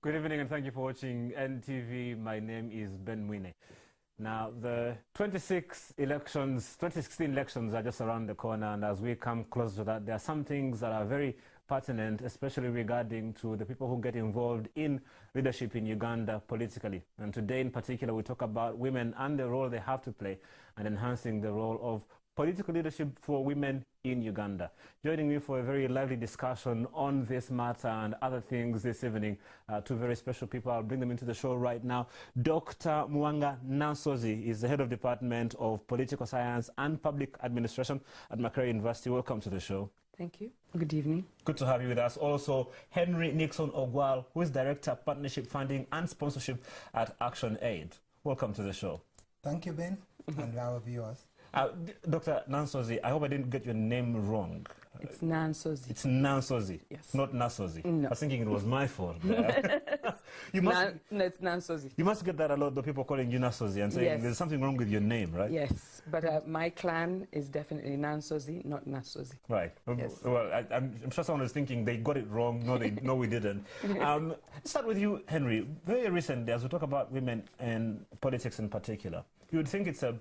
Good evening and thank you for watching NTV. My name is Ben Mwine. Now, the 2016 elections are just around the corner, and as we come close to that, there are some things that are very pertinent, especially regarding to the people who get involved in leadership in Uganda politically. And today in particular, we talk about women and the role they have to play and enhancing the role of political leadership for women in Uganda. Joining me for a very lively discussion on this matter and other things this evening, two very special people. I'll bring them into the show right now. Dr. Mwanga Nansozi is the head of Department of Political Science and Public Administration at Makerere University. Welcome to the show. Thank you. Good evening. Good to have you with us. Also, Henry Nixon Ogwal, who is Director of Partnership Funding and Sponsorship at Action Aid. Welcome to the show. Thank you, Ben, and our viewers. Dr. Nansozi, I hope I didn't get your name wrong. It's Nansozi. It's Nansozi, yes. Not Nasozi. No. I was thinking it was my fault. No, it's Nansozi. You must get that a lot, the people calling you Nasozi and saying Yes. there's something wrong with your name, right? Yes, but my clan is definitely Nansozi, not Nasozi. Right. Yes. Well, I'm sure someone is thinking they got it wrong. No, we didn't. Let's start with you, Henry. Very recently, as we talk about women and politics in particular, you would think it's a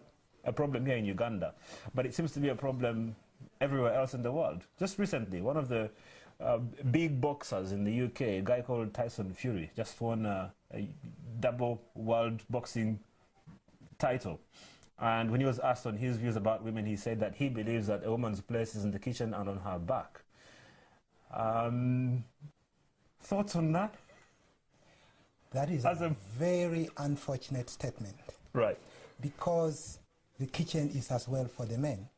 problem here in Uganda, but it seems to be a problem everywhere else in the world. Just recently, one of the big boxers in the UK, a guy called Tyson Fury, just won a double world boxing title. And when he was asked on his views about women, he said that he believes that a woman's place is in the kitchen and on her back. Thoughts on that? That is a very unfortunate statement. Right. Because the kitchen is as well for the men.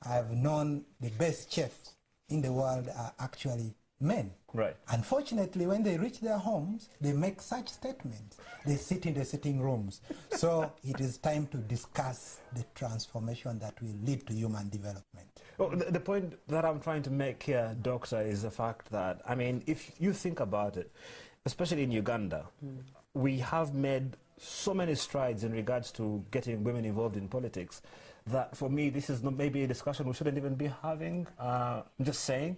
I've known the best chefs in the world are actually men. Right. Unfortunately, when they reach their homes, they make such statements. They sit in the sitting rooms. So it is time to discuss the transformation that will lead to human development. Well, the point that I'm trying to make here, Doctor, is the fact that, I mean, if you think about it, especially in Uganda, we have made so many strides in regards to getting women involved in politics that for me this is not maybe a discussion we shouldn't even be having. I'm just saying.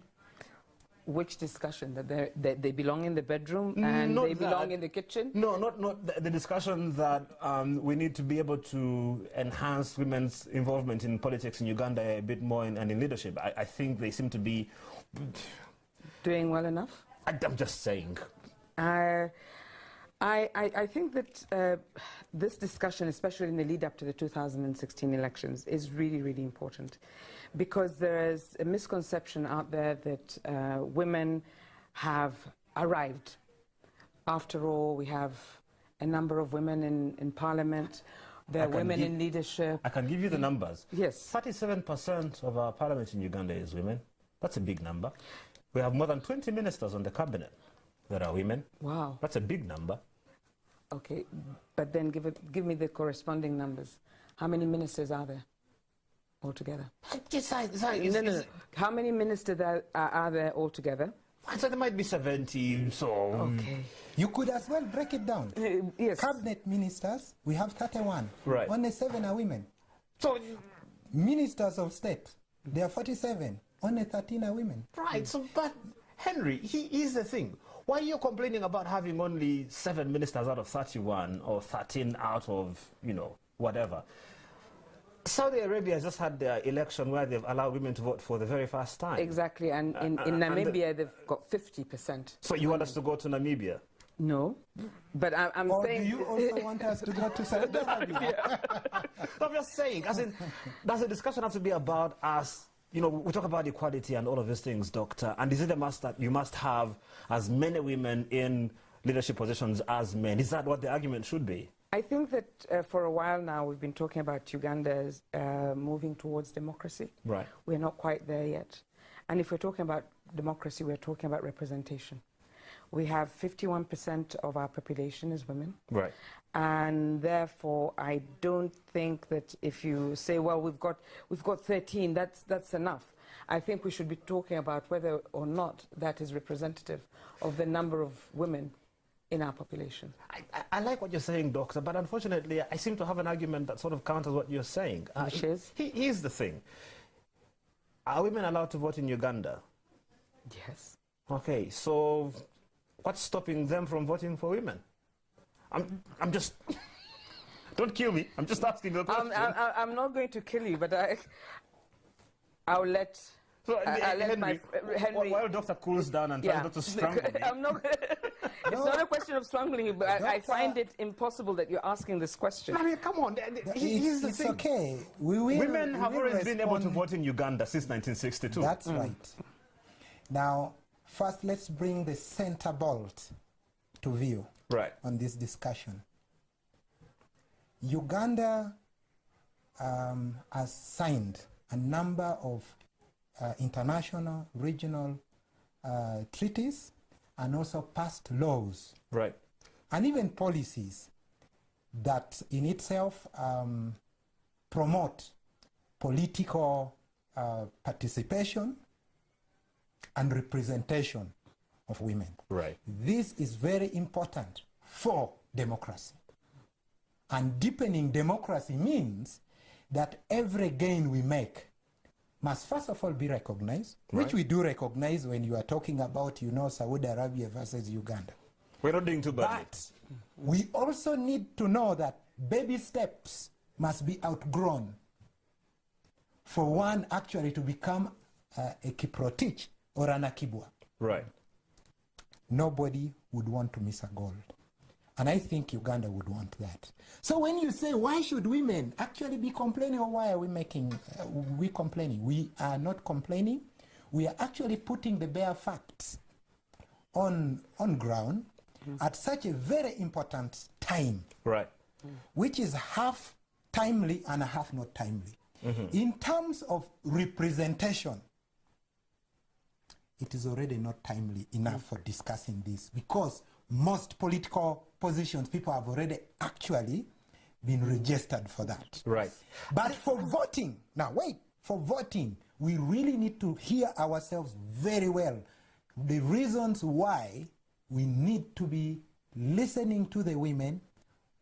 Which discussion? That they belong in the bedroom and Not they belong that. in the kitchen? No, not the discussion that we need to be able to enhance women's involvement in politics in Uganda a bit more and in leadership. I think they seem to be Doing well enough? I'm just saying. I think that this discussion, especially in the lead up to the 2016 elections, is really, really important because there is a misconception out there that women have arrived. After all, we have a number of women in parliament. There are women in leadership. I can give you the numbers. Yes. 37% of our parliament in Uganda is women. That's a big number. We have more than 20 ministers on the cabinet that are women. Wow. That's a big number. Okay, but then give me the corresponding numbers. How many ministers are there altogether? No. How many ministers are there altogether? So there might be 70, so... Okay. You could as well break it down. Yes. Cabinet ministers, we have 31. Right. Only 7 are women. So... Ministers of state, there are 47. Only 13 are women. Right, so, but, Henry, here's the thing. Why are you complaining about having only 7 ministers out of 31 or 13 out of, whatever? Saudi Arabia has just had their election where they've allowed women to vote for the very first time. Exactly, and in Namibia they've got 50%. So you want us to go to Namibia? No, but I'm Or saying... do you also want us to go to Saudi Arabia? I'm just saying, as in, does the discussion have to be about us? We talk about equality and all of these things, Doctor, and is it a must that you must have as many women in leadership positions as men? Is that what the argument should be? I think that for a while now we've been talking about Uganda's moving towards democracy. Right. We're not quite there yet. And if we're talking about democracy, we're talking about representation. We have 51% of our population is women. Right. And therefore, I don't think that if you say, well, we've got 13, that's enough. I think we should be talking about whether or not that is representative of the number of women in our population. I like what you're saying, Doctor, but unfortunately, I seem to have an argument that sort of counters what you're saying. Which is? Here's the thing. Are women allowed to vote in Uganda? Yes. Okay, so what's stopping them from voting for women? I'm just... Don't kill me. I'm just asking the question. I'm not going to kill you, but I'll let... So, Henry, Henry, while Doctor cools down and tries not to strangle me. I'm not, it's not a question of strangling you, but I find it impossible that you're asking this question. I mean, come on. It's okay. Women have always been able to vote in Uganda since 1962. That's right. Now, first, let's bring the center bolt to view on this discussion. Uganda has signed a number of international, regional treaties and also passed laws. Right. And even policies that in itself promote political participation and representation of women. Right. This is very important for democracy. And deepening democracy means that every gain we make must first of all be recognized, which we do recognize when you are talking about, you know, Saudi Arabia versus Uganda. We're not doing too badly. But we also need to know that baby steps must be outgrown for one actually to become a Kiprotich or an Akibwa. Right. Nobody would want to miss a goal. And I think Uganda would want that. So when you say, why should women actually be complaining, or why are we complaining? We are not complaining. We are actually putting the bare facts on ground at such a very important time. Right. Which is half timely and half not timely. In terms of representation, it is already not timely enough for discussing this, because most political positions, people have already actually been registered for that. Right. But for voting, now wait, for voting, we really need to hear ourselves very well. The reasons why we need to be listening to the women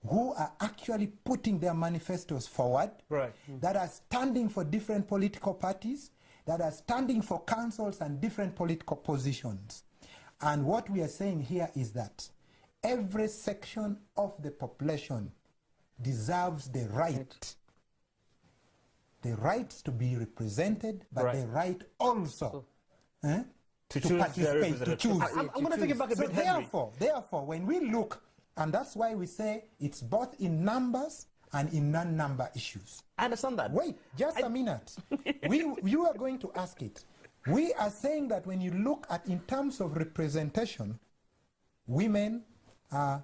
who are actually putting their manifestos forward, that are standing for different political parties, that are standing for councils and different political positions. And what we are saying here is that every section of the population deserves the right to be represented, but the right also to participate, to choose. I'm going to take it back a bit, Henry. Therefore, when we look, and that's why we say it's both in numbers and in non-number issues. I understand that. Wait, just a minute. You are going to ask it. We are saying that when you look at in terms of representation, women are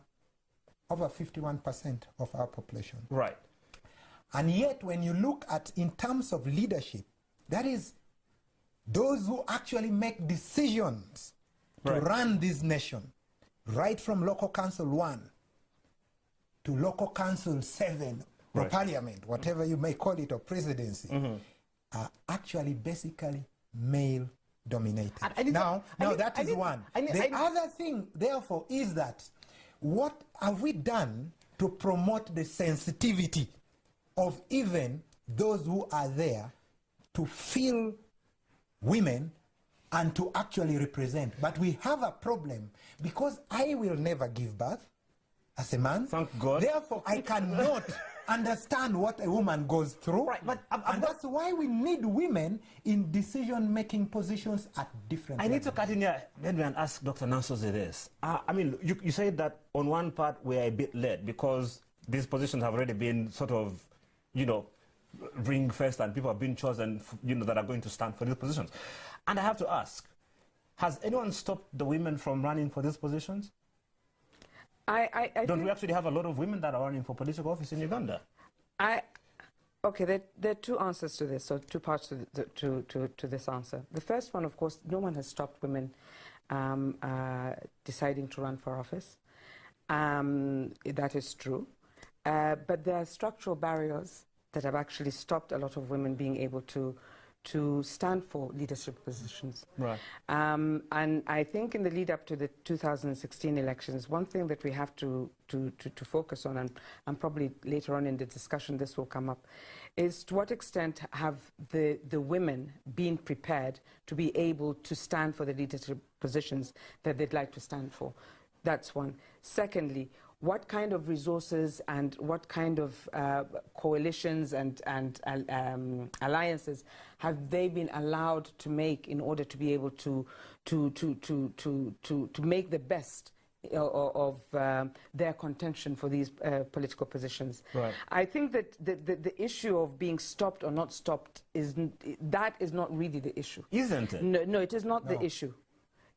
over 51% of our population. Right. And yet when you look at in terms of leadership, that is those who actually make decisions to run this nation, right from local council 1 to local council 7 or parliament, whatever you may call it, or presidency, are actually basically male dominated. Now that is one. The other thing, therefore, is that what have we done to promote the sensitivity of even those who are there to feel women and to actually represent? But we have a problem, because I will never give birth as a man. Thank God. Therefore, I cannot understand what a woman goes through. Right, but and that's why we need women in decision-making positions at different levels. I need to cut in here and ask Dr. Nansozi this. I mean, you said that on one part we are a bit late because these positions have already been sort of, you know, ring-fenced, and people have been chosen, you know, that are going to stand for these positions. And I have to ask, has anyone stopped the women from running for these positions? Don't we actually have a lot of women that are running for political office in Uganda? Okay, there are two answers to this, so two parts to this answer. The first one, of course, no one has stopped women deciding to run for office. That is true. But there are structural barriers that have actually stopped a lot of women being able to to stand for leadership positions. Right. And I think in the lead up to the 2016 elections, one thing that we have to focus on, and probably later on in the discussion this will come up, is to what extent have the women been prepared to be able to stand for the leadership positions that they'd like to stand for. That's one. Secondly, what kind of resources and what kind of coalitions and alliances have they been allowed to make in order to be able to make the best of their contention for these political positions? Right. I think that the issue of being stopped or not stopped is not really the issue. Isn't it? No, it is not the issue.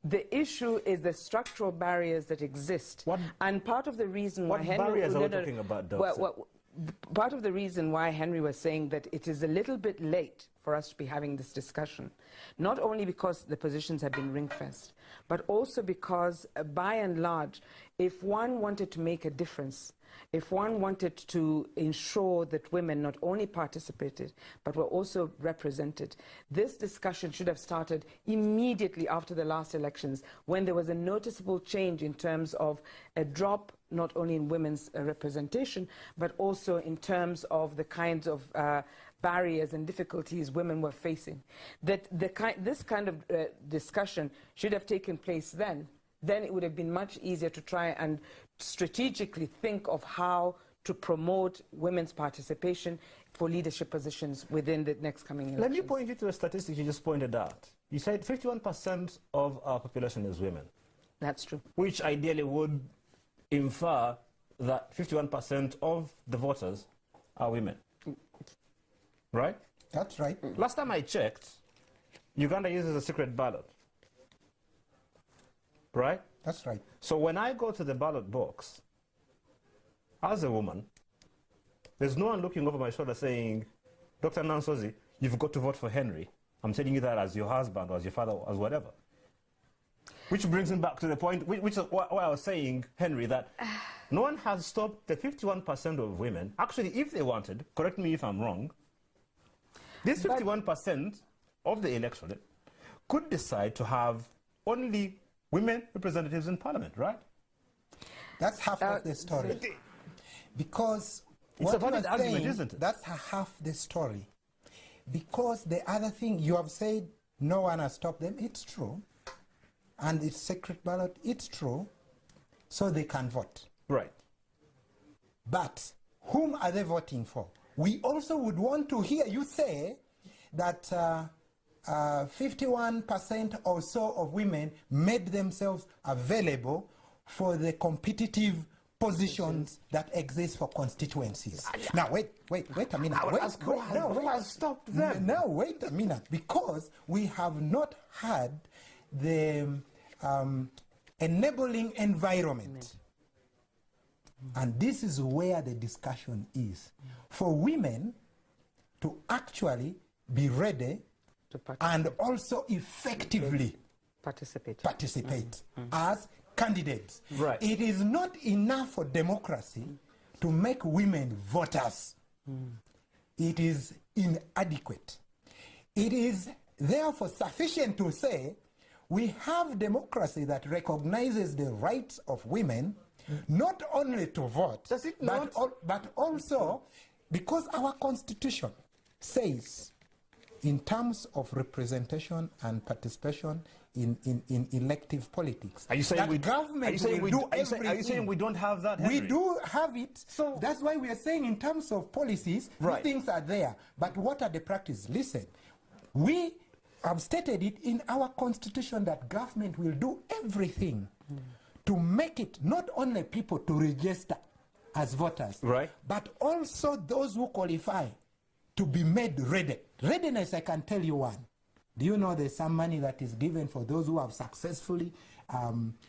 The issue is the structural barriers that exist. And part of the reason why Henry... What barriers are we talking about, Doctor? Part of the reason why Henry was saying that it is a little bit late for us to be having this discussion, not only because the positions have been ring-fenced, but also because, by and large, if one wanted to make a difference, if one wanted to ensure that women not only participated, but were also represented, this discussion should have started immediately after the last elections, when there was a noticeable change in terms of a drop not only in women's representation, but also in terms of the kinds of barriers and difficulties women were facing. That this kind of discussion should have taken place then. Then it would have been much easier to try and strategically think of how to promote women's participation for leadership positions within the next coming elections. Let me point you to a statistic you just pointed out. You said 51% of our population is women. That's true. Which ideally would infer that 51% of the voters are women. Right? That's right. Last time I checked, Uganda uses a secret ballot. Right? That's right. So when I go to the ballot box, as a woman, there's no one looking over my shoulder saying, Dr. Nansozi, you've got to vote for Henry. I'm telling you that as your husband or as your father or as whatever. Which brings me back to the point, which is why I was saying, Henry, that no one has stopped the 51% of women. Actually, if they wanted, correct me if I'm wrong, this 51% of the electorate could decide to have only women representatives in parliament, right? That's half of the story. Because it's what a valid argument, saying, isn't it? That's half the story. Because the other thing, you have said no one has stopped them. It's true. And it's secret ballot. It's true. So they can vote. Right. But whom are they voting for? We also would want to hear you say that 51% or so of women made themselves available for the competitive positions that exist for constituencies. Now, wait a minute. Who has stopped them? No, wait a minute. Because we have not had the enabling environment. And this is where the discussion is. For women to actually be ready and also effectively participate as candidates. Right. It is not enough for democracy to make women voters. It is inadequate. It is therefore sufficient to say we have democracy that recognizes the rights of women not only to vote, Does it but also because our constitution says in terms of representation and participation in elective politics. Are you saying we don't have that, Henry? We do have it. So that's why we are saying in terms of policies, right, things are there. But what are the practices? Listen, we have stated it in our constitution that government will do everything to make it not only people to register as voters, right, but also those who qualify to be made ready. Readiness, I can tell you one. Do you know there's some money that is given for those who have successfully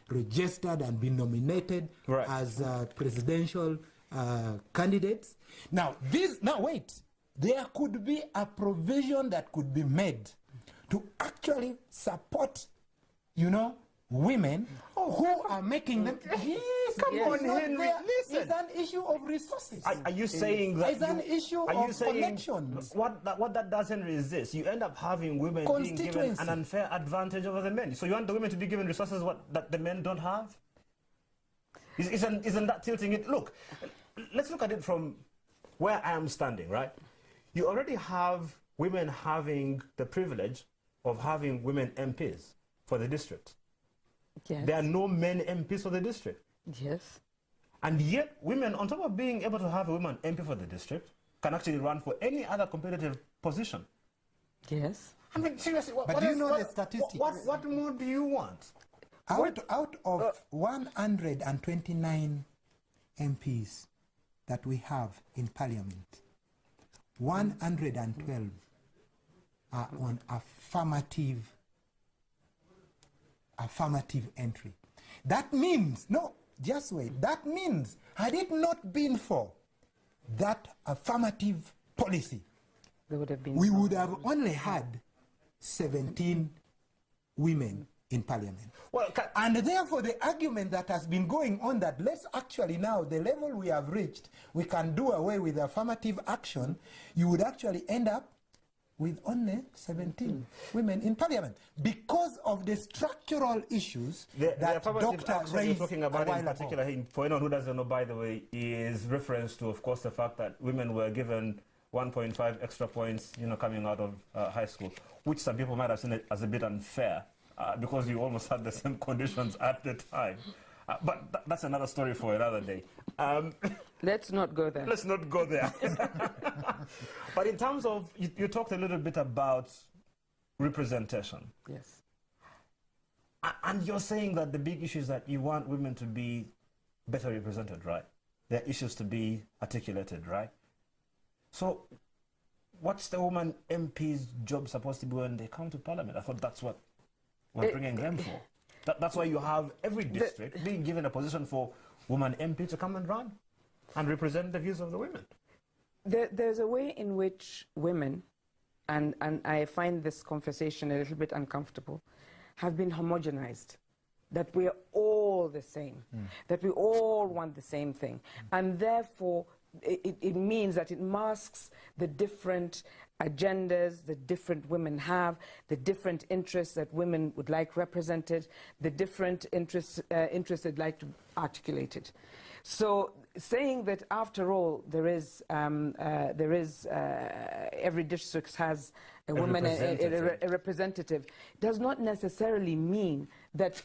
registered and been nominated as presidential candidates? Now, wait. There could be a provision that could be made to actually support, women who are making them. Yes, come on, Henry. Listen, it's an issue of resources. Are you saying that it's an issue of connections? What that does, Henry, is this: you end up having women being given an unfair advantage over the men. So you want the women to be given resources that the men don't have? Isn't that tilting it? Look, let's look at it from where I am standing. Right, you already have women having the privilege of having women MPs for the district. Yes. There are no men MPs for the district. Yes. And yet, women, on top of being able to have a woman MP for the district, can actually run for any other competitive position. Yes. I mean, seriously, but do you know the statistics? What more do you want? Out of 129 MPs that we have in Parliament, 112 are on affirmative entry. That means, no, just wait, that means had it not been for that affirmative policy, there would have been we would have only had 17 women in Parliament. Well, and therefore the argument that has been going on that let's actually now, the level we have reached, we can do away with affirmative action, you would actually end up with only 17 women in Parliament because of the structural issues that Dr. raised you're talking about a while in particular, ago. for anyone who doesn't know, by the way, is reference to, of course, the fact that women were given 1.5 extra points, coming out of high school, which some people might have seen it as a bit unfair because you almost had the same conditions at the time. But that's another story for another day. Let's not go there. Let's not go there. But in terms of, you talked a little bit about representation. Yes. And you're saying that the big issue is that you want women to be better represented, right? Their issues to be articulated, right? So what's the woman MP's job supposed to be when they come to Parliament? I thought that's what we're bringing them for. That's why you have every district being given a position for woman MP to come and run and represent the views of the women. There's a way in which women, and I find this conversation a little bit uncomfortable, have been homogenized, that we are all the same, that we all want the same thing. And therefore, it means that it masks the different agendas that different women have, the different interests that women would like represented, the different interests they'd like to articulate it. So saying that after all every district has a woman, a representative, does not necessarily mean that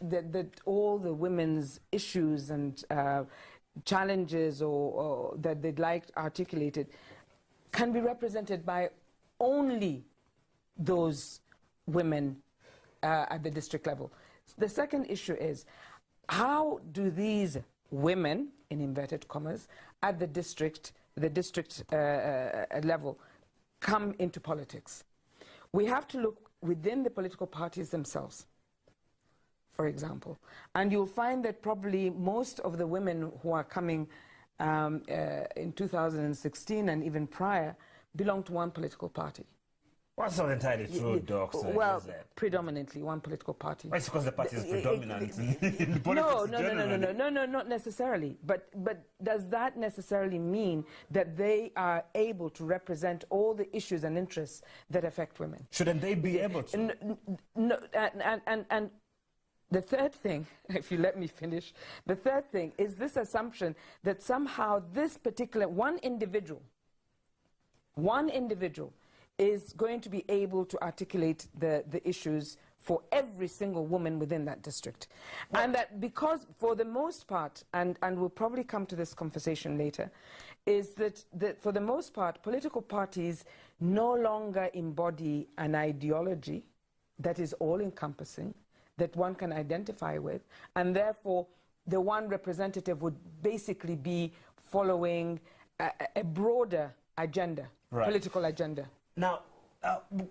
all the women's issues and challenges or that they'd like articulated can be represented by only those women at the district level. The second issue is, how do these women, in inverted commas, at the district level come into politics? We have to look within the political parties themselves, for example. And you'll find that probably most of the women who are coming in 2016 and even prior belong to one political party. Well, that's not entirely true, Doc. Well, predominantly one political party. It's because the party is predominant in politics. No, not necessarily. But does that necessarily mean that they are able to represent all the issues and interests that affect women? Shouldn't they be able to? No, and the third thing, if you let me finish, the third thing is this assumption that somehow this particular one individual is going to be able to articulate the issues for every single woman within that district. Well, and that because for the most part, and we'll probably come to this conversation later, is that for the most part, political parties no longer embody an ideology that is all-encompassing, that one can identify with, and therefore the one representative would basically be following a broader agenda, political agenda. Now,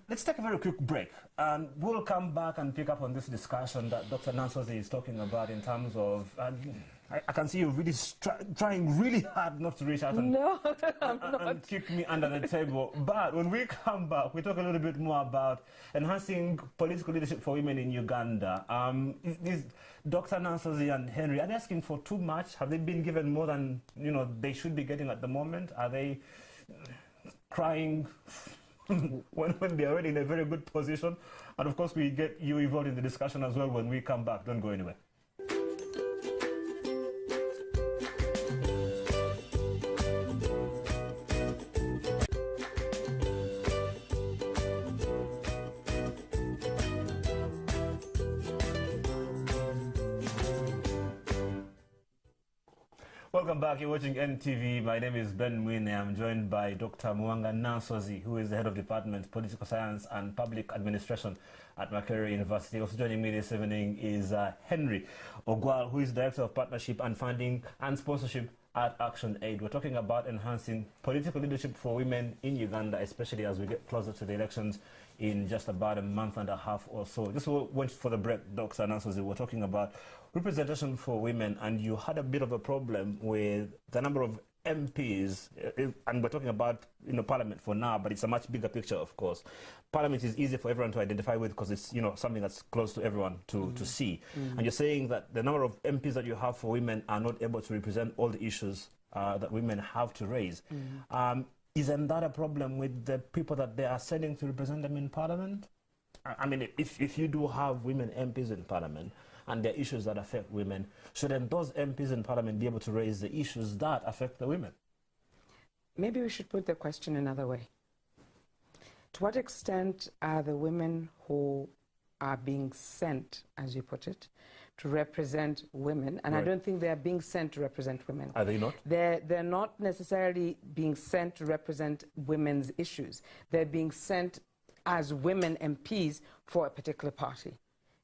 let's take a very quick break, and we'll come back and pick up on this discussion that Dr. Nansozi is talking about in terms of, I I can see you really trying really hard not to reach out and, No, I'm not. and kick me under the table. But when we come back, we talk a little bit more about enhancing political leadership for women in Uganda. Is Dr. Nansozi and Henry, are they asking for too much? Have they been given more than they should be getting at the moment? Are they crying when they're already in a very good position? And of course, we get you involved in the discussion as well when we come back. Don't go anywhere. Welcome back. You're watching NTV. My name is Ben Mwine. I'm joined by Dr. Mwanga Nansozi, who is the head of Department Political Science and Public Administration at Makerere University. Also joining me this evening is Henry Ogwal, who is Director of Partnership and Funding and Sponsorship at Action Aid. We're talking about enhancing political leadership for women in Uganda, especially as we get closer to the elections in just about a month and a half or so. Just went for the break, Dr. Nansozi. We're talking about representation for women, and you had a bit of a problem with the number of MPs, and we're talking about Parliament for now, but it's a much bigger picture, of course. Parliament is easy for everyone to identify with because it's something that's close to everyone to see. And you're saying that the number of MPs that you have for women are not able to represent all the issues that women have to raise. Isn't that a problem with the people that they are sending to represent them in Parliament? I mean, if you do have women MPs in Parliament and there are issues that affect women, shouldn't those MPs in Parliament be able to raise the issues that affect the women? Maybe we should put the question another way. To what extent are the women who are being sent, as you put it, to represent women, and right. I don't think they are being sent to represent women. Are they not? They're not necessarily being sent to represent women's issues. They're being sent as women MPs for a particular party.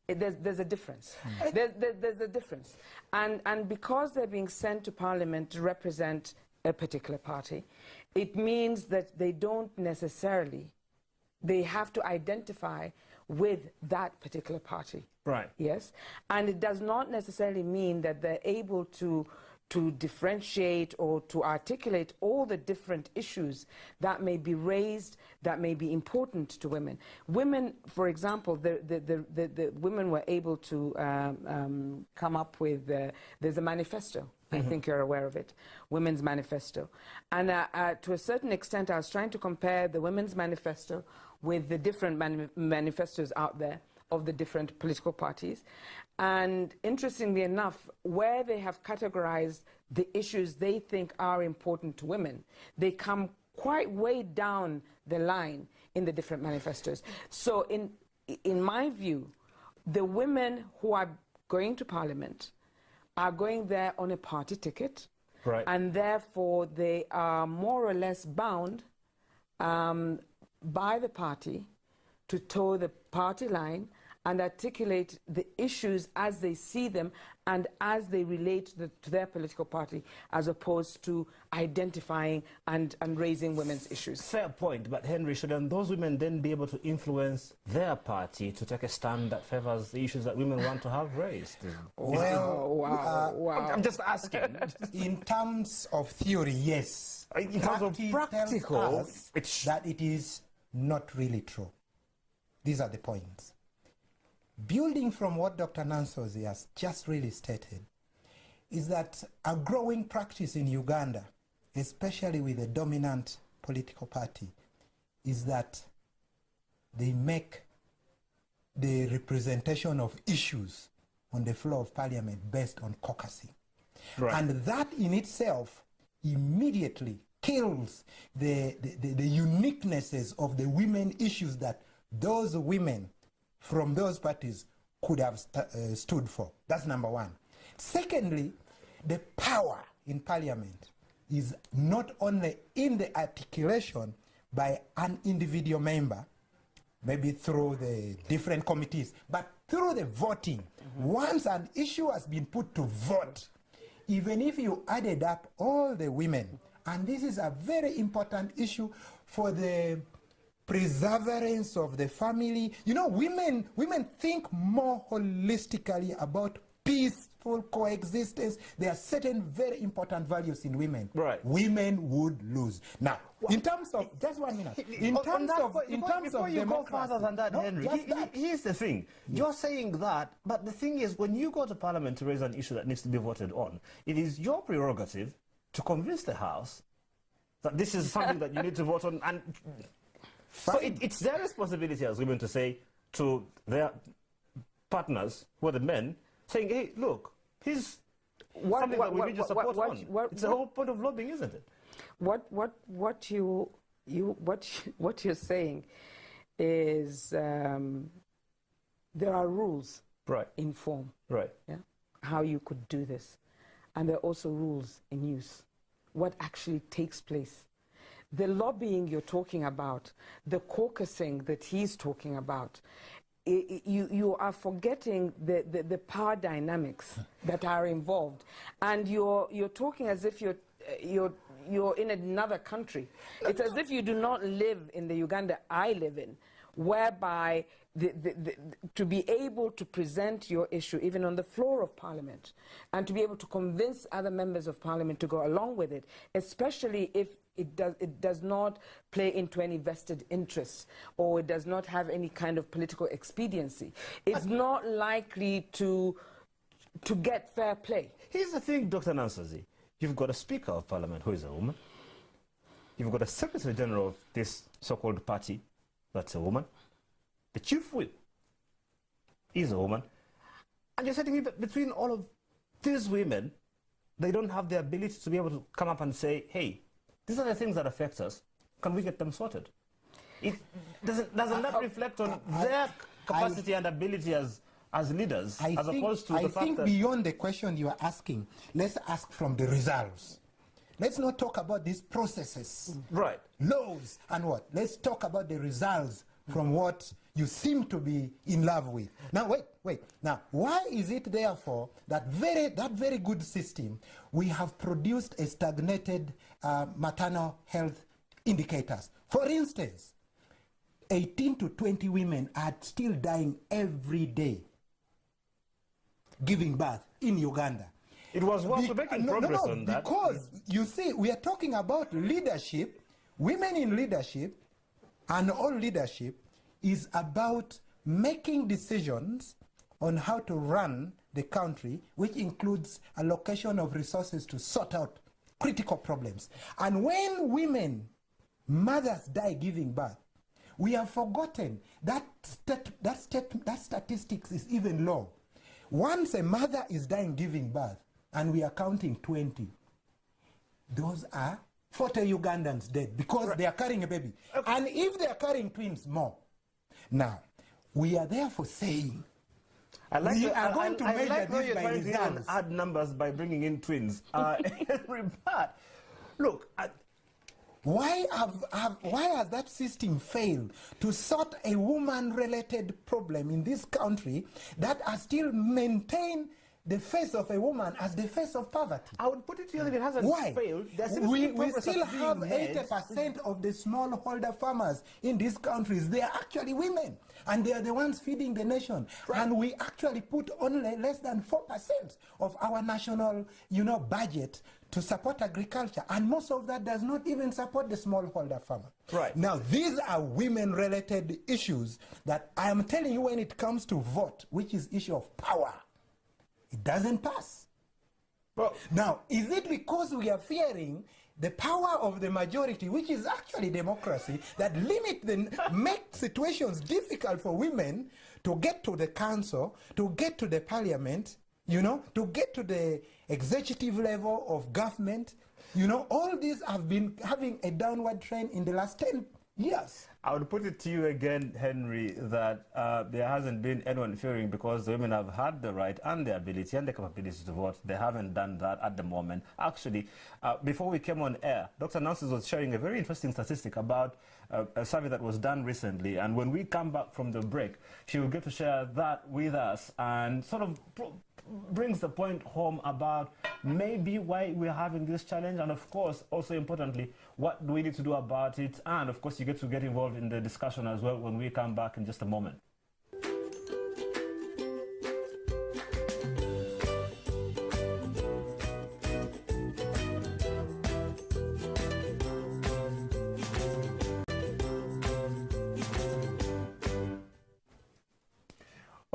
There's a difference. There's a difference. And because they're being sent to Parliament to represent a particular party, it means that they don't necessarily, they have to identify with that particular party. Right. Yes. And it does not necessarily mean that they're able to differentiate or to articulate all the different issues that may be raised, that may be important to women. Women, for example, the women were able to come up with, there's a manifesto. I think you're aware of it, Women's Manifesto. And to a certain extent, I was trying to compare the Women's Manifesto with the different manifestos out there of the different political parties. And interestingly enough, where they have categorized the issues they think are important to women, they come quite way down the line in the different manifestos. So in my view, the women who are going to Parliament are going there on a party ticket, right. And therefore they are more or less bound by the party to toe the party line and articulate the issues as they see them and as they relate to their political party, as opposed to identifying and raising women's issues. Fair point, but Henry, shouldn't those women then be able to influence their party to take a stand that favours the issues that women want to have raised? Well, wow. I'm just asking. In terms of theory, yes. In terms of practical, that it is not really true. These are the points. Building from what Dr. Nansozi has just really stated, is that a growing practice in Uganda, especially with the dominant political party, is that they make the representation of issues on the floor of Parliament based on caucusing. Right. And that in itself immediately kills the uniquenesses of the women issues that those women from those parties could have stood for. That's number one. Secondly, the power in Parliament is not only in the articulation by an individual member, maybe through the different committees, but through the voting. Once an issue has been put to vote, even if you added up all the women, and this is a very important issue for the perseverance of the family. You know, women think more holistically about peace peaceful coexistence, there are certain very important values in women. Right. Women would lose. Now, in terms of, just 1 minute, in terms of before you go further than that, Henry, here's the thing. Yes. You're saying that, but the thing is, when you go to Parliament to raise an issue that needs to be voted on, it is your prerogative to convince the House that this is something that you need to vote on. And so it's their responsibility as women to say to their partners, who are the men, saying, hey, look, here's something that we need your support on. It's the whole point of lobbying, isn't it? What you're saying is there are rules in form, yeah, how you could do this, and there are also rules in use. What actually takes place? The lobbying you're talking about, the caucusing that he's talking about, you are forgetting the power dynamics that are involved, and you're talking as if you're in another country. It's as if you do not live in the Uganda I live in, whereby to be able to present your issue even on the floor of Parliament and to be able to convince other members of Parliament to go along with it, especially if it does not play into any vested interests or it does not have any kind of political expediency, it's not likely to get fair play. Here's the thing, Dr. Nansazi. You've got a Speaker of Parliament who is a woman. You've got a Secretary General of this so-called party that's a woman. The Chief Whip is a woman. And you're telling me that between all of these women, they don't have the ability to be able to come up and say, hey, these are the things that affect us. Can we get them sorted? Doesn't that reflect on their capacity and ability as leaders, opposed to the fact that... I think beyond the question you are asking, let's ask from the results. Let's not talk about these processes, laws and what. Let's talk about the results from what you seem to be in love with. Now, wait. Now, why is it therefore that very good system, we have produced a stagnated maternal health indicators? For instance, 18 to 20 women are still dying every day giving birth in Uganda. It was worth making progress on that. Because, you see, we are talking about leadership. Women in leadership and all leadership is about making decisions on how to run the country, which includes allocation of resources to sort out critical problems. And when women, mothers die giving birth, we have forgotten that statistics is even low. Once a mother is dying giving birth, and we are counting 20, those are 40 Ugandans dead because they are carrying a baby. Okay. And if they are carrying twins, more. Now, we are therefore saying we are going to measure this by results. Add numbers by bringing in twins. Every part. Look, why has that system failed to sort a woman-related problem in this country that are still maintain the face of a woman as the face of poverty? I would put it to you that it hasn't failed. We still have 80% of the smallholder farmers in these countries. They are actually women, and they are the ones feeding the nation. And we actually put only less than 4% of our national, budget to support agriculture, and most of that does not even support the smallholder farmer. Now, these are women-related issues that I am telling you, when it comes to vote, which is issue of power, it doesn't pass. Well, now, is it because we are fearing the power of the majority, which is actually democracy, that make situations difficult for women to get to the council, to get to the parliament, to get to the executive level of government? All these have been having a downward trend in the last 10 years. I would put it to you again, Henry, that there hasn't been anyone fearing, because the women have had the right and the ability and the capability to vote. They haven't done that at the moment. Actually, before we came on air, Dr. Nancy was sharing a very interesting statistic about a survey that was done recently. And when we come back from the break, she will get to share that with us and sort of brings the point home about maybe why we're having this challenge, and of course, also importantly, what do we need to do about it? And of course, you get to get involved in the discussion as well when we come back in just a moment.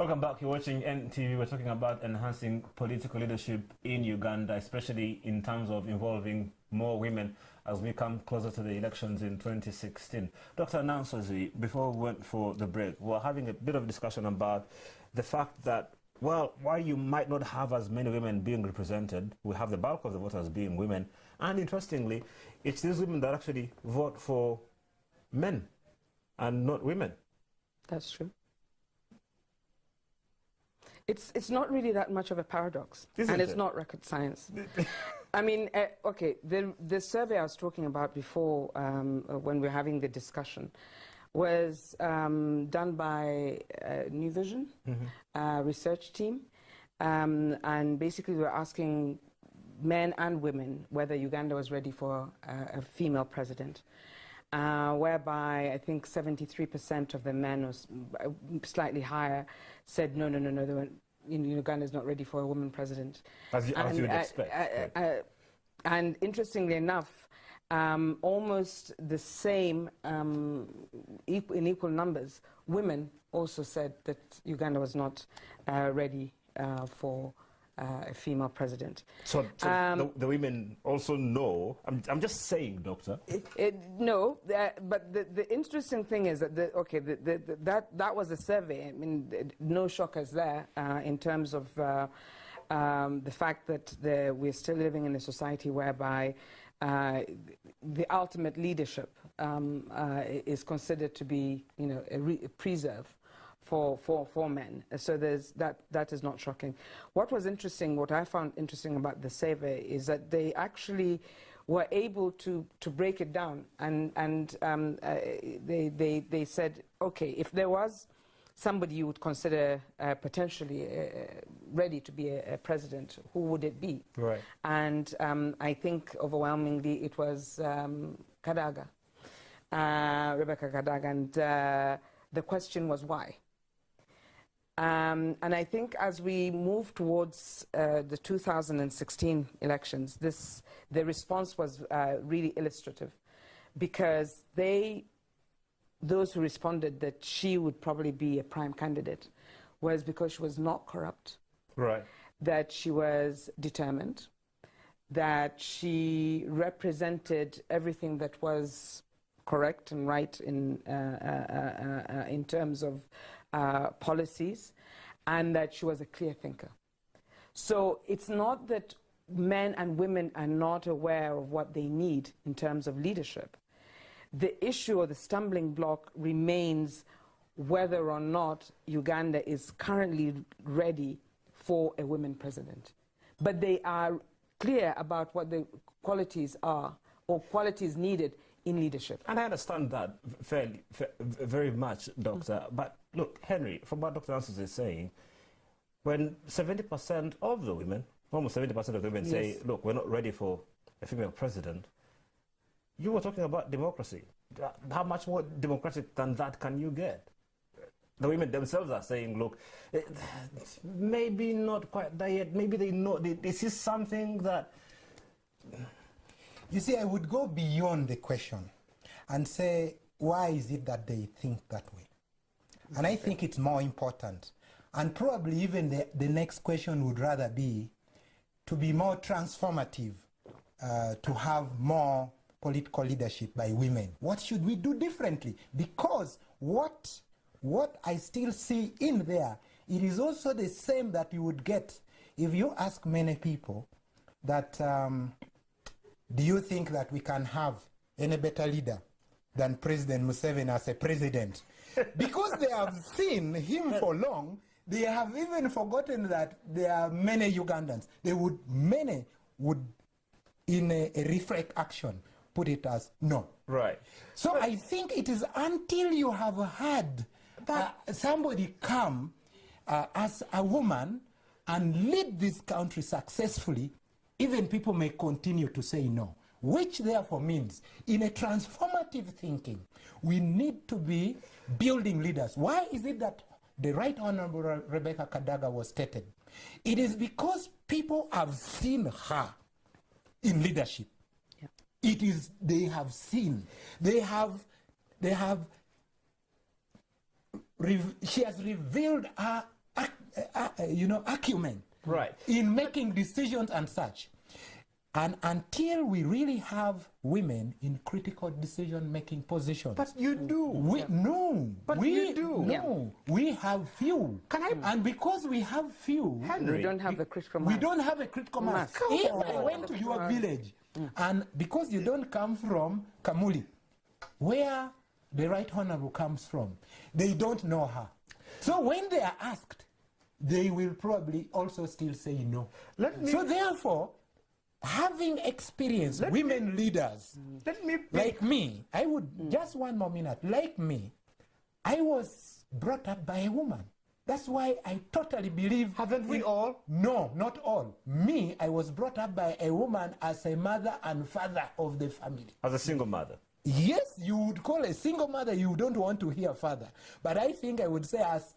Welcome back. You're watching NTV. We're talking about enhancing political leadership in Uganda, especially in terms of involving more women as we come closer to the elections in 2016. Dr. Nansozi, before we went for the break, we're having a bit of discussion about the fact that, well, while you might not have as many women being represented, we have the bulk of the voters being women. And interestingly, it's these women that actually vote for men and not women. That's true. It's not really that much of a paradox, and it's not rocket science. I mean, okay, the survey I was talking about before, when we were having the discussion, was done by New Vision, research team, and basically we were asking men and women whether Uganda was ready for a female president. Whereby I think 73% of the men, or slightly higher, said no, Uganda is not ready for a woman president. As you would expect. And interestingly enough, almost the same, in equal numbers, women also said that Uganda was not ready for a female president. So the women also know. I'm just saying, Doctor. No, but the interesting thing is that that was a survey. I mean, no shockers there in terms of the fact that we're still living in a society whereby the ultimate leadership is considered to be, a preserve for men. So that is not shocking. What I found interesting about the survey is that they actually were able to break it down, and they said, okay, if there was somebody you would consider potentially ready to be a president, who would it be? Right. And I think overwhelmingly it was Kadaga, Rebecca Kadaga, and the question was why. And I think as we move towards the 2016 elections, the response was really illustrative, because those who responded that she would probably be a prime candidate was because she was not corrupt, right? That she was determined, that she represented everything that was correct and right in terms of policies, and that she was a clear thinker. So it's not that men and women are not aware of what they need in terms of leadership. The issue or the stumbling block remains whether or not Uganda is currently ready for a women president. But they are clear about what the qualities are, or qualities needed in leadership. And I understand that very much, Doctor. But look, Henry, from what Dr. Nansozi is saying, when 70% of the women, almost 70% of the women say, look, we're not ready for a female president, you were talking about democracy. How much more democratic than that can you get? The women themselves are saying, look, maybe not quite there yet. Maybe they know this is something that... You see, I would go beyond the question and say, why is it that they think that way? And I think it's more important. And probably even the next question would rather be to be more transformative, to have more political leadership by women. What should we do differently? Because what I still see in there, it is also the same that you would get if you ask many people that... do you think that we can have any better leader than President Museveni as a president? Because they have seen him for long, they have even forgotten that there are many Ugandans. Many would, in a reflect action, put it as no. Right. So I think it is until you have had somebody come as a woman and lead this country successfully, even people may continue to say no, which therefore means in a transformative thinking, we need to be building leaders. Why is it that the Right Honorable Rebecca Kadaga was stated? It is because people have seen her in leadership. Yeah. It is, they have seen, she has revealed her acumen Right. in making decisions and such. And until we really have women in critical decision-making positions. But you do. No. But you do. No. We have few. And because we have few, We don't have a critical mass. we don't have a critical mass. If I went to your village, and because you don't come from Kamuli, where the Right Honorable comes from, they don't know her. So when they are asked, they will probably also still say no. So therefore, having experienced women leaders like me, I would, just one more minute, like me, I was brought up by a woman. That's why I totally believe... Haven't we all? No, not all. Me, I was brought up by a woman as a mother and father of the family. As a single mother? Yes, you would call a single mother, you don't want to hear father. But I think I would say as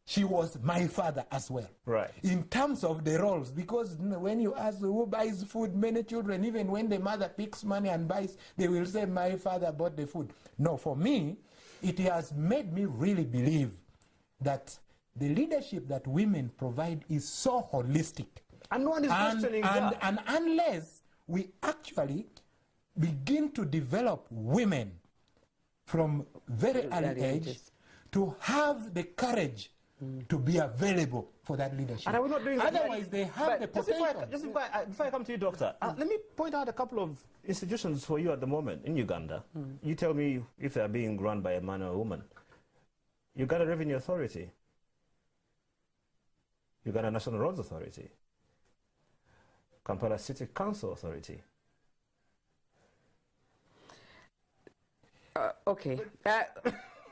she was my father as well. Right. In terms of the roles, because when you ask who buys food, many children, even when the mother picks money and buys, they will say, my father bought the food. No, for me, it has made me really believe that the leadership that women provide is so holistic. And no one is questioning that. And unless we actually begin to develop women from very early age to have the courage to be available for that leadership. And are we not doing that? Otherwise, they have the potential. Before I come to you, Doctor, let me point out a couple of institutions for you at the moment in Uganda. You tell me if they are being run by a man or a woman. Uganda Revenue Authority, Uganda National Roads Authority, Kampala City Council Authority. Okay.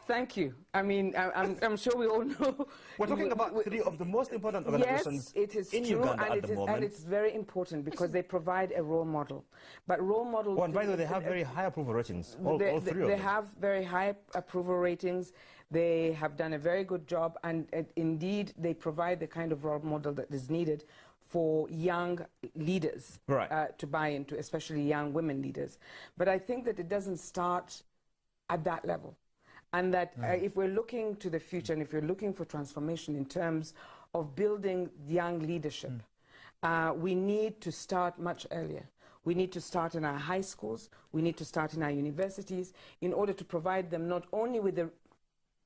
Thank you. I mean, I'm sure we all know. We're talking about three of the most important organizations in Uganda at the moment. And it's very important because they provide a role model. But role model... Oh, and by the way, they have very high approval ratings, all three of them. They have very high approval ratings. They have done a very good job. And indeed, they provide the kind of role model that is needed for young leaders to buy into, especially young women leaders. But I think that it doesn't start at that level. And that if we're looking to the future and if we're looking for transformation in terms of building young leadership, we need to start much earlier. We need to start in our high schools. We need to start in our universities in order to provide them not only with the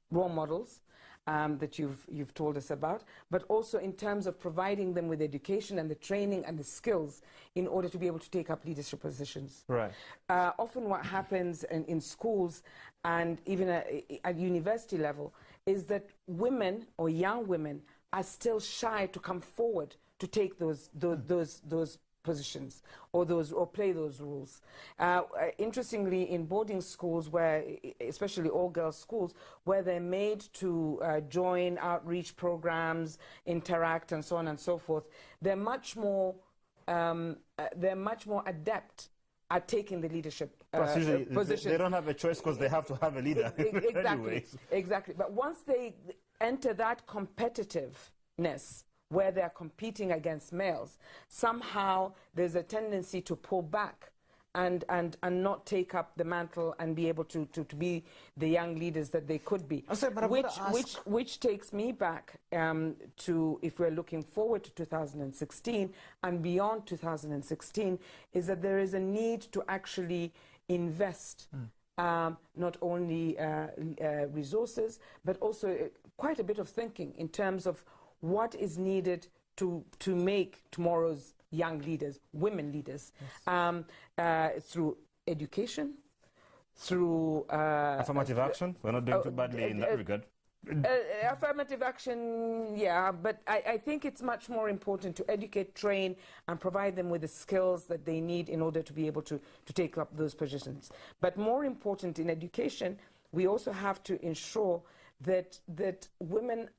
role models that you've told us about, but also in terms of providing them with education and the training and the skills in order to be able to take up leadership positions. Right. Often what happens in schools and even at university level is that women or young women are still shy to come forward to take those positions or play those roles. Interestingly, in boarding schools, where especially all-girls schools, where they're made to join outreach programs, interact, and so on and so forth, they're much more adept at taking the leadership positions. They don't have a choice because they have to have a leader. Exactly. Exactly. But once they enter that competitiveness, where they're competing against males, somehow there's a tendency to pull back and not take up the mantle and be able to be the young leaders that they could be. Which takes me back to, if we're looking forward to 2016 and beyond 2016, is that there is a need to actually invest not only resources, but also quite a bit of thinking in terms of what is needed to make tomorrow's young leaders, women leaders, through education, through... affirmative action? We're not doing too badly in that regard. Affirmative action, yeah, but I think it's much more important to educate, train, and provide them with the skills that they need in order to be able to take up those positions. But more important in education, we also have to ensure that women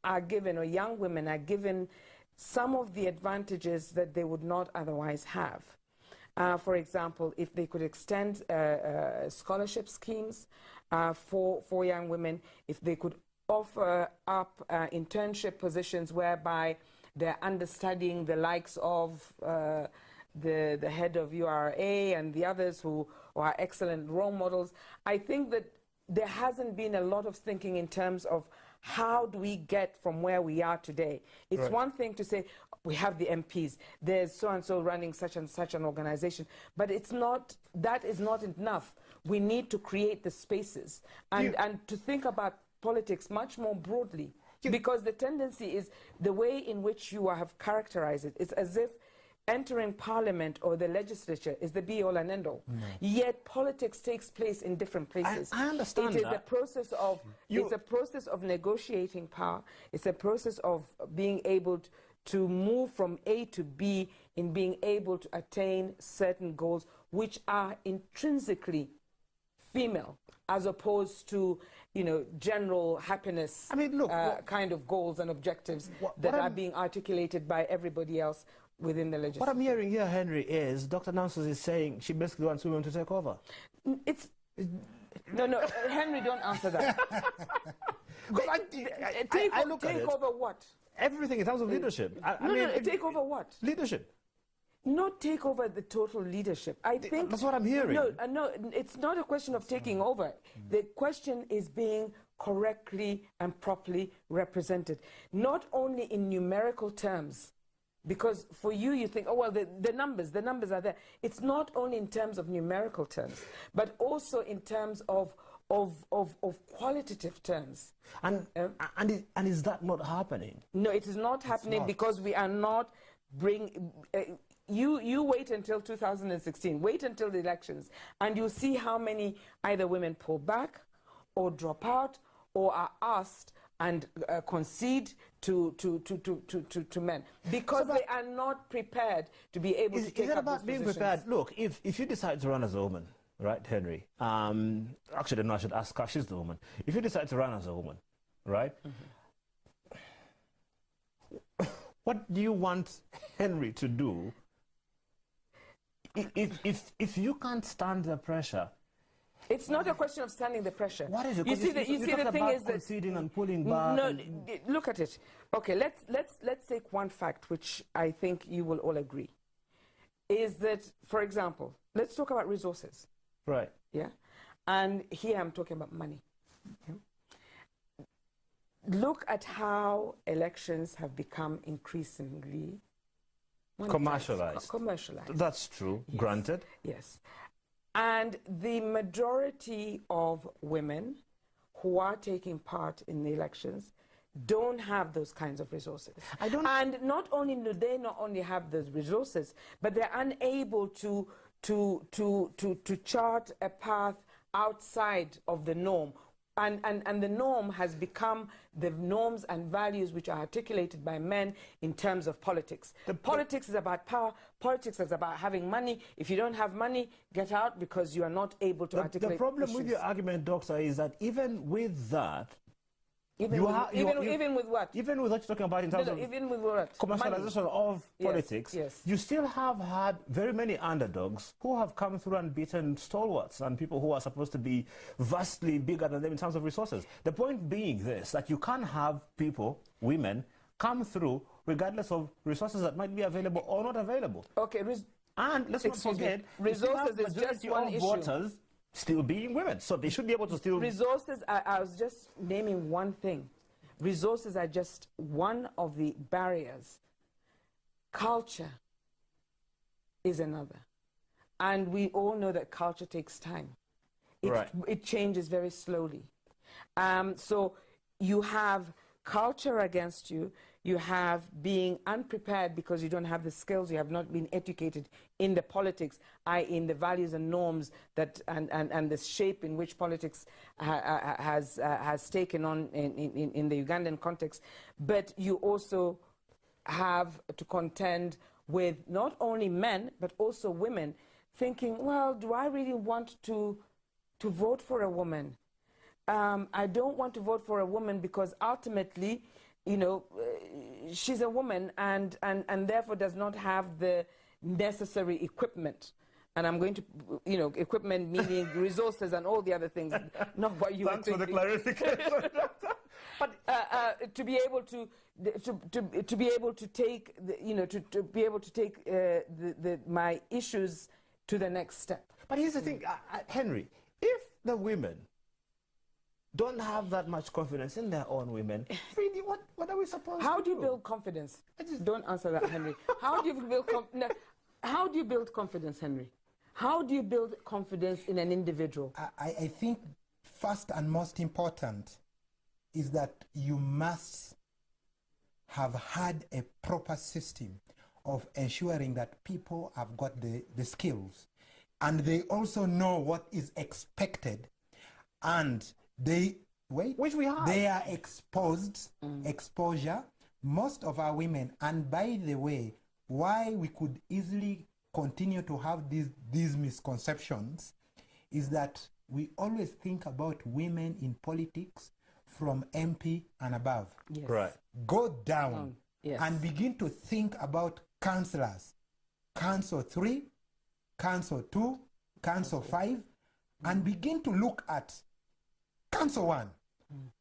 are given, or young women are given, some of the advantages that they would not otherwise have. For example, if they could extend scholarship schemes for young women, if they could offer up internship positions whereby they're understudying the likes of the head of URA and the others who are excellent role models. I think that there hasn't been a lot of thinking in terms of how do we get from where we are today? It's one thing to say, we have the MPs, there's so-and-so running such and such an organization, but it's not, that is not enough. We need to create the spaces and to think about politics much more broadly, because the tendency is the way in which you have characterized it. It's as if entering parliament or the legislature is the be-all and end-all. No. Yet politics takes place in different places. I understand that. It is a process of, it's a process of negotiating power. It's a process of being able to move from A to B in being able to attain certain goals which are intrinsically female, as opposed to, you know, general happiness kind of goals and objectives that are being articulated by everybody else within the legislature. What I'm hearing here, Henry, is Dr. Nansus is saying she basically wants women to take over. No, Henry, don't answer that. I look at it. Take over what? Everything in terms of leadership. Take over what? Leadership. Not take over the total leadership. I think that's what I'm hearing. No, it's not a question of taking over. The question is being correctly and properly represented, not only in numerical terms, because for you, you think, oh, well, the numbers are there. It's not only in terms of numerical terms, but also in terms of qualitative terms. And is that not happening? No, it is not happening because we are not you wait until 2016, wait until the elections, and you'll see how many either women pull back or drop out or are asked and concede to men, because they are not prepared to be able to take up those positions. Is it about being prepared? Look, if you decide to run as a woman, right, Henry? Actually, no, I should ask her. She's the woman. If you decide to run as a woman, right? What do you want Henry to do if you can't stand the pressure? It's not a question of standing the pressure. What is it? You see, the thing is that conceding and pulling back. No, look at it. Okay, let's take one fact, which I think you will all agree, is that, for example, let's talk about resources. Right. Yeah, and here I'm talking about money. Yeah? Look at how elections have become increasingly commercialized. That's true. Yes. Granted. Yes. And the majority of women who are taking part in the elections don't have those kinds of resources. And not only do they not only have those resources, but they're unable to chart a path outside of the norm. And the norm has become the norms and values which are articulated by men in terms of politics. Politics is about power. Politics is about having money. If you don't have money, get out, because you are not able to articulate The problem issues. with your argument, Doctor, is that even with that, even with what? Even with what you're talking about in terms of even with what? commercialization of politics, yes. You still have had very many underdogs who have come through and beaten stalwarts and people who are supposed to be vastly bigger than them in terms of resources. The point being this, that you can't have people, women, come through regardless of resources that might be available or not available. Okay, and let's not forget, resources is just one issue. Voters still being women, so they should be able to still... Resources, I was just naming one thing. Resources are just one of the barriers. Culture is another. And we all know that culture takes time. It changes very slowly. So you have culture against you. You have being unprepared because you don't have the skills, you have not been educated in the politics, i.e. in the values and norms that and the shape in which politics has taken on in the Ugandan context. But you also have to contend with not only men but also women thinking, well, do I really want to vote for a woman? I don't want to vote for a woman because ultimately, you know, she's a woman and therefore does not have the necessary equipment. And I'm going to, you know, equipment meaning resources and all the other things, not what you Thanks for the clarification. But to be able to be able to take, you know, to be able to take my issues to the next step. But here's the thing, Henry, if the women don't have that much confidence in their own women, really, what are we supposed to do? How do you build confidence? Don't answer that, Henry. How do you build how do you build confidence, Henry? How do you build confidence in an individual? I think first and most important is that you must have had a proper system of ensuring that people have got the skills, and they also know what is expected, and which we have. They are exposure. Most of our women, and by the way, why we could easily continue to have these misconceptions is that we always think about women in politics from MP and above. Yes. Right. Go down yes. and begin to think about councillors. Council 3, Council 2, Council 5, and begin to look at Council 1.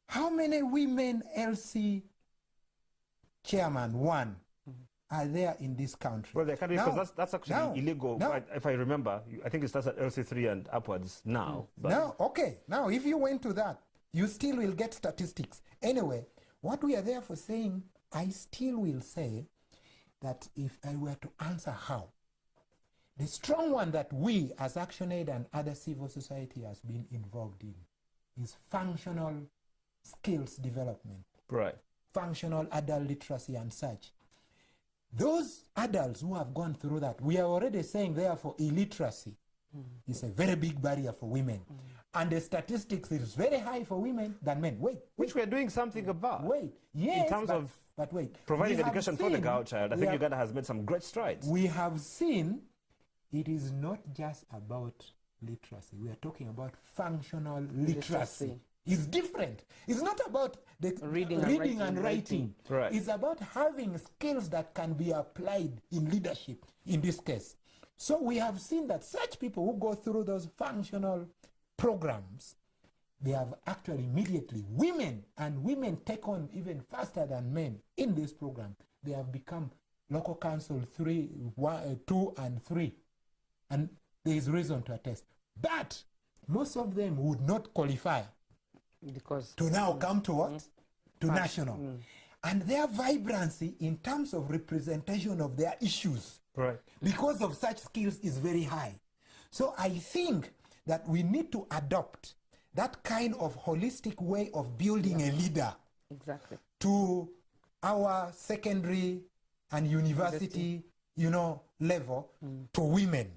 How many women LC chairman 1 are there in this country? Well, they can't, because that's actually illegal. If I remember, I think it starts at LC3 and upwards now. Now, okay. Now, if you went to that, you still will get statistics. Anyway, what we are there for saying, I still will say that if I were to answer how, the strong one that we as ActionAid and other civil society has been involved in is functional skills development. Right. Functional adult literacy and such. Those adults who have gone through that, we are already saying therefore illiteracy is a very big barrier for women. And the statistics is very high for women than men. Which we are doing something about. Yes, in terms of providing education for the girl child, I think Uganda has made some great strides. We have seen it is not just about literacy. We are talking about functional literacy. It's different. It's not about the reading and writing. Right. It's about having skills that can be applied in leadership, in this case. So we have seen that such people who go through those functional programs, they have actually immediately, women take on even faster than men in this program. They have become local council 2 and 3. And there is reason to attest. But most of them would not qualify because to now come to what? To national. And their vibrancy in terms of representation of their issues, right, because of such skills, is very high. So I think that we need to adopt that kind of holistic way of building a leader to our secondary and university, level to women.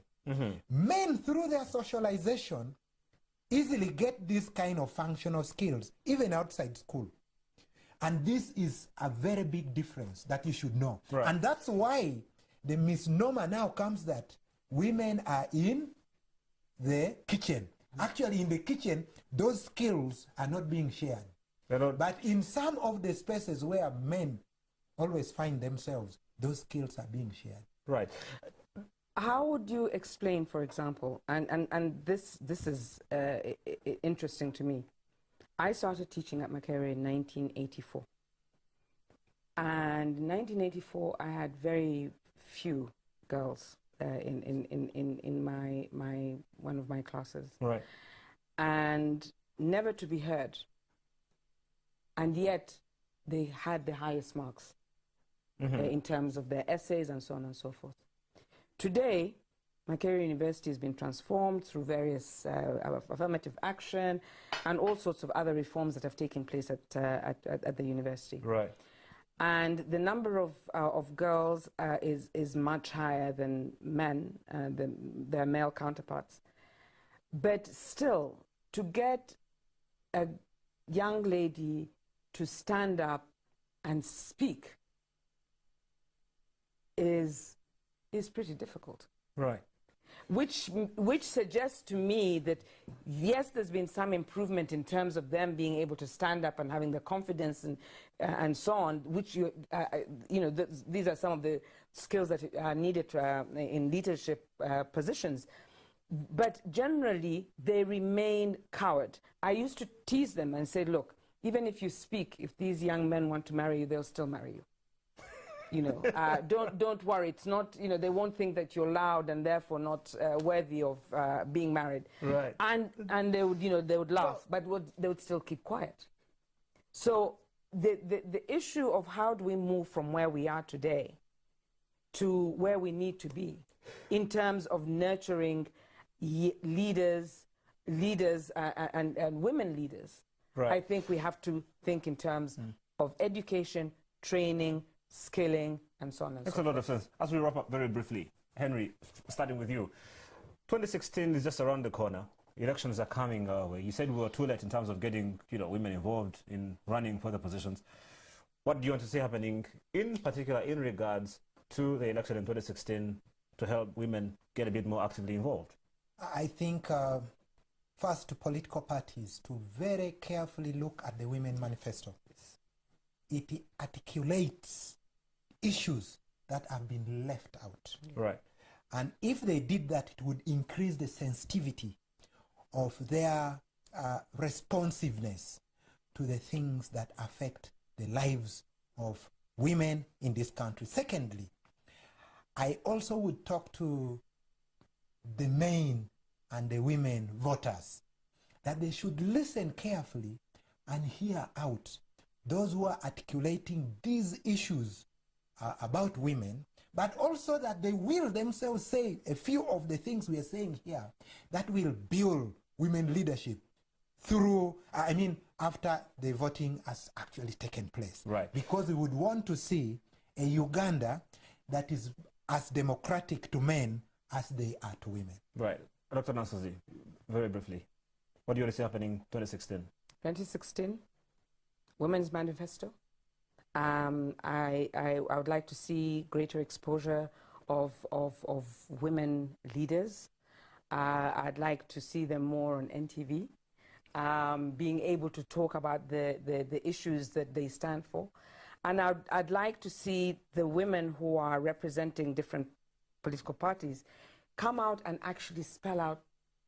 Men, through their socialization, easily get this kind of functional skills, even outside school. And this is a very big difference that you should know. Right. And that's why the misnomer now comes that women are in the kitchen. Actually, in the kitchen, those skills are not being shared. But in some of the spaces where men always find themselves, those skills are being shared. Right. How would you explain, for example, and this is interesting to me. I started teaching at Makerere in 1984. And in 1984, I had very few girls in my one of my classes. Right. And never to be heard. And yet, they had the highest marks in terms of their essays and so on and so forth. Today, Makerere University has been transformed through various affirmative action and all sorts of other reforms that have taken place at the university. Right. And the number of girls is much higher than men, their male counterparts. But still, to get a young lady to stand up and speak is pretty difficult. Right. Which suggests to me that, yes, there's been some improvement in terms of them being able to stand up and having the confidence and so on, which, these are some of the skills that are needed in leadership positions. But generally, they remain coward. I used to tease them and say, look, even if you speak, if these young men want to marry you, they'll still marry you. You know, don't worry. It's not, you know, they won't think that you're loud and therefore not worthy of being married. Right. And they would, you know, they would laugh, but they would still keep quiet. So the issue of how do we move from where we are today to where we need to be in terms of nurturing leaders and women leaders. Right. I think we have to think in terms of education, training, skilling, and so on and so forth. Makes a lot of sense. As we wrap up very briefly, Henry, starting with you. 2016 is just around the corner. Elections are coming our way. You said we were too late in terms of getting, you know, women involved in running for the positions. What do you want to see happening, in particular, in regards to the election in 2016 to help women get a bit more actively involved? I think, first, to political parties to very carefully look at the Women Manifesto. It articulates issues that have been left out. Right. And if they did that, it would increase the sensitivity of their responsiveness to the things that affect the lives of women in this country. Secondly, I also would talk to the men and the women voters that they should listen carefully and hear out those who are articulating these issues about women, but also that they will themselves say a few of the things we are saying here that will build women leadership through, after the voting has actually taken place. Right. Because we would want to see a Uganda that is as democratic to men as they are to women. Right. Dr. Nansozi, very briefly, what do you want to see happening in 2016? 2016, Women's Manifesto. I would like to see greater exposure of women leaders. I'd like to see them more on NTV, being able to talk about the issues that they stand for. And I'd like to see the women who are representing different political parties come out and actually spell out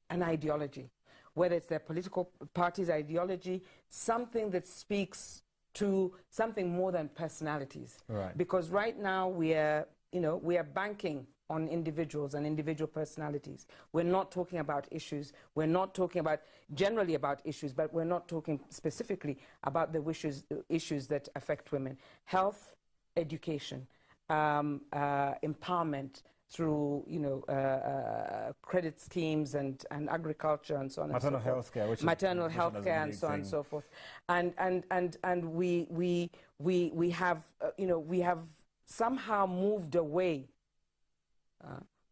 an ideology, whether it's their political party's ideology, something that speaks to something more than personalities. Right. Because right now we are banking on individuals and individual personalities. We're not talking about issues. We're not talking about generally about issues, but we're not talking specifically about the issues that affect women. Health, education, empowerment through credit schemes and agriculture and so on. Maternal health care, maternal health care and so on and so forth. And we have somehow moved away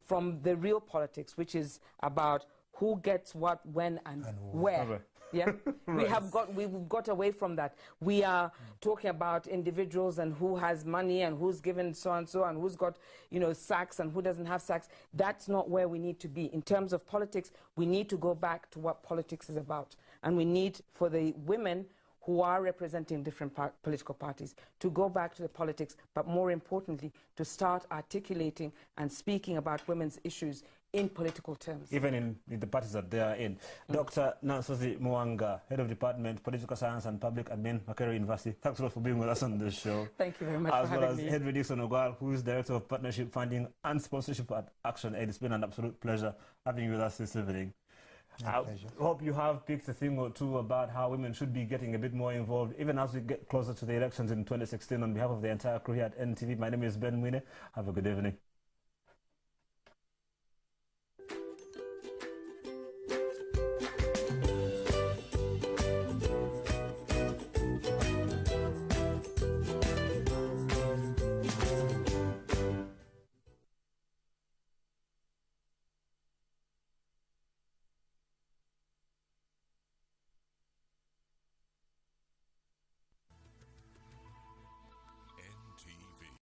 from the real politics, which is about who gets what, when, and where. Okay. Yeah, right. We've got away from that. We are talking about individuals and who has money and who's given so and so and who's got sacks and who doesn't have sacks. That's not where we need to be. In terms of politics, we need to go back to what politics is about, and we need for the women who are representing different political parties to go back to the politics, but more importantly, to start articulating and speaking about women's issues in political terms. Even in the parties that they are in. Dr. Nansozi Mwanga, Head of Department, Political Science and Public Admin, Makerere University. Thanks a lot for being with us on this show. Thank you very much for having me. As well as Henry Dixon Ogwal, who is Director of Partnership Funding and Sponsorship at Action Aid. It's been an absolute pleasure having you with us this evening. I hope you have picked a thing or two about how women should be getting a bit more involved, even as we get closer to the elections in 2016. On behalf of the entire crew here at NTV, my name is Ben Mwine. Have a good evening.